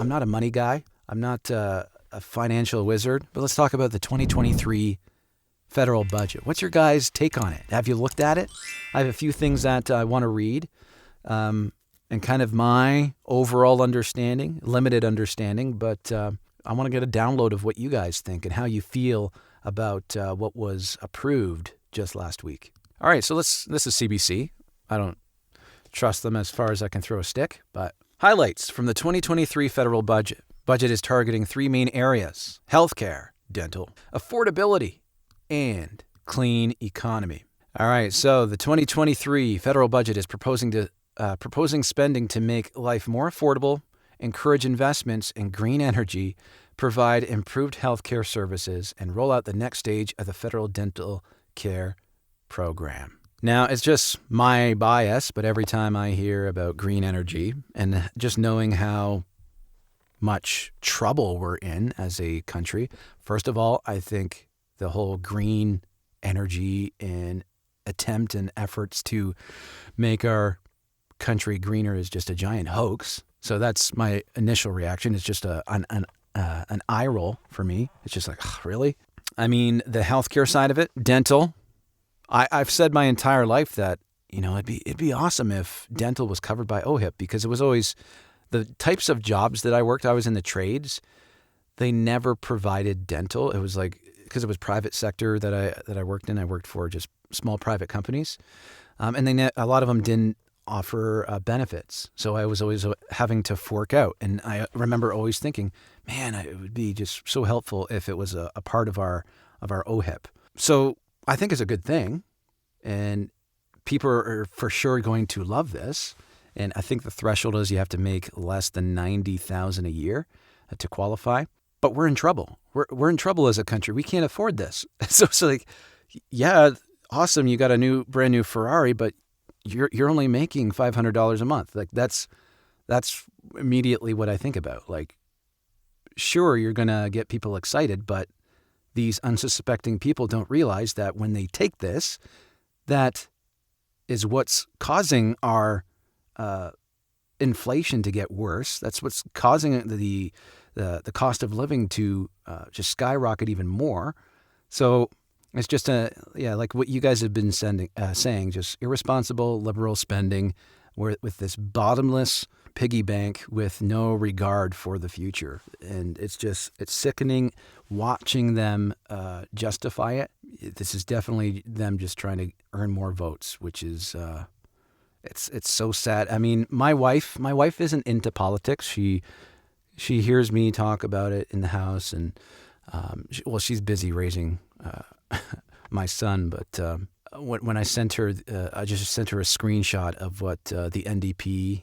I'm not a money guy. I'm not a financial wizard. But let's talk about the 2023 federal budget. What's your guys' take on it? Have you looked at it? I have a few things that I want to read, and kind of my overall understanding, limited understanding, but I want to get a download of what you guys think and how you feel about what was approved just last week. All right, so this is CBC. I don't trust them as far as I can throw a stick, but highlights from the 2023 federal budget. Budget is targeting three main areas: healthcare, dental, affordability, and clean economy. All right, so the 2023 federal budget is proposing spending to make life more affordable, encourage investments in green energy, provide improved healthcare services, and roll out the next stage of the federal dental care program. Now, it's just my bias, but every time I hear about green energy and just knowing how much trouble we're in as a country, first of all, I think the whole green energy and attempt and efforts to make our country greener is just a giant hoax. So that's my initial reaction. It's just an eye roll for me. It's just like, really? I mean, the healthcare side of it, dental. I've said my entire life that, it'd be awesome if dental was covered by OHIP, because it was always the types of jobs that I worked. I was in the trades. They never provided dental. It was like, because it was private sector that I worked in. I worked for just small private companies, and a lot of them didn't offer benefits. So I was always having to fork out. And I remember always thinking, man, it would be just so helpful if it was a part of our OHIP. So I think it's a good thing, and people are for sure going to love this. And I think the threshold is you have to make less than $90,000 a year to qualify. But we're in trouble. We're in trouble as a country. We can't afford this. So it's like, yeah, awesome, you got a brand new Ferrari, but you're only making $500 a month. Like that's immediately what I think about. Like, sure, you're gonna get people excited, but these unsuspecting people don't realize that when they take this, that is what's causing our inflation to get worse. That's what's causing the cost of living to just skyrocket even more. So it's just like what you guys have been saying, just irresponsible liberal spending with this bottomless piggy bank with no regard for the future. And it's sickening watching them justify it. This is definitely them just trying to earn more votes, which is it's so sad. I mean, my wife isn't into politics. She hears me talk about it in the house, and she's busy raising my son. But when I sent her, I just sent her a screenshot of what the NDP,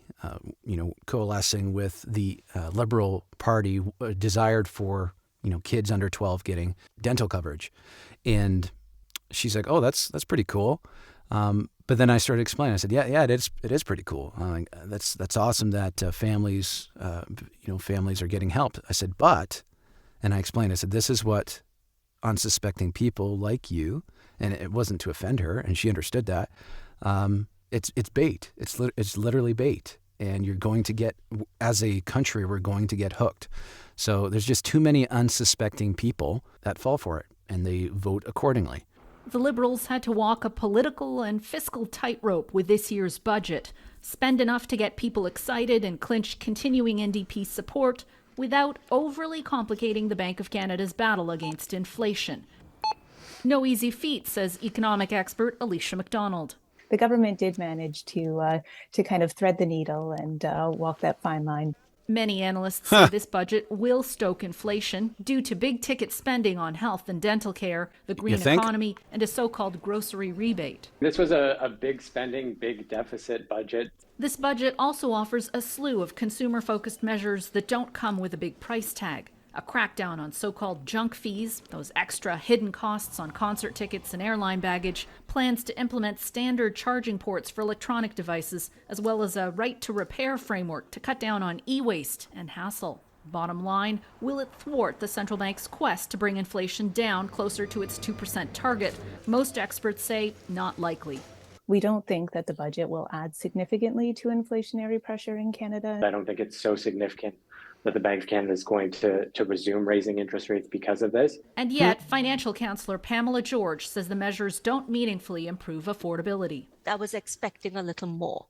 coalescing with the Liberal Party, desired for kids under 12 getting dental coverage, and she's like, "Oh, that's pretty cool." But then I started explaining. I said, "Yeah, it is pretty cool. That's awesome that families are getting help." I said, "But," and I explained. I said, "This is what unsuspecting people like you," and it wasn't to offend her, and she understood that. It's bait. It's literally bait, and you're going to get, as a country, we're going to get hooked. So there's just too many unsuspecting people that fall for it, and they vote accordingly. The Liberals had to walk a political and fiscal tightrope with this year's budget, spend enough to get people excited and clinch continuing NDP support without overly complicating the Bank of Canada's battle against inflation. No easy feat, says economic expert Alicia McDonald. The government did manage to kind of thread the needle and walk that fine line. Many analysts say this budget will stoke inflation due to big-ticket spending on health and dental care, the green economy, and a so-called grocery rebate. This was a big spending, big deficit budget. This budget also offers a slew of consumer-focused measures that don't come with a big price tag. A crackdown on so-called junk fees, those extra hidden costs on concert tickets and airline baggage, plans to implement standard charging ports for electronic devices, as well as a right-to-repair framework to cut down on e-waste and hassle. Bottom line, will it thwart the central bank's quest to bring inflation down closer to its 2% target? Most experts say not likely. We don't think that the budget will add significantly to inflationary pressure in Canada. I don't think it's so significant that the Bank of Canada is going to resume raising interest rates because of this. And yet, financial counselor Pamela George says the measures don't meaningfully improve affordability. I was expecting a little more,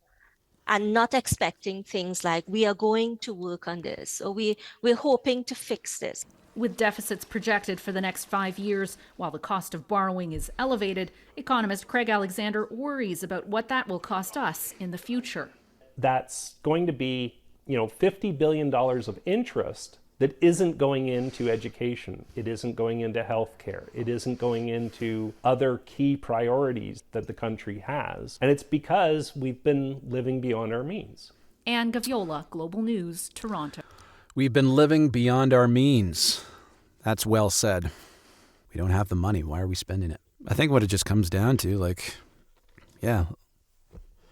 and not expecting things like we are going to work on this or we're hoping to fix this. With deficits projected for the next 5 years, while the cost of borrowing is elevated, economist Craig Alexander worries about what that will cost us in the future. That's going to be, $50 billion of interest that isn't going into education. It isn't going into healthcare. It isn't going into other key priorities that the country has. And it's because we've been living beyond our means. Anne Gaviola, Global News, Toronto. We've been living beyond our means. That's well said. We don't have the money. Why are we spending it? I think what it just comes down to,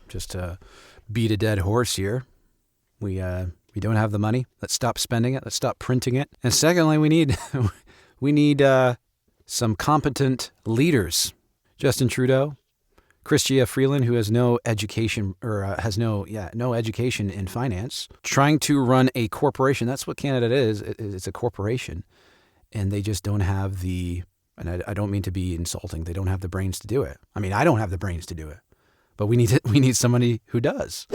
just to beat a dead horse here. We don't have the money. Let's stop spending it. Let's stop printing it. And secondly, we need some competent leaders. Justin Trudeau, Chrystia Freeland, who has no education no education in finance, trying to run a corporation. That's what Canada is. It's a corporation, and they just don't have and I don't mean to be insulting. They don't have the brains to do it. I mean, I don't have the brains to do it, but we need somebody who does.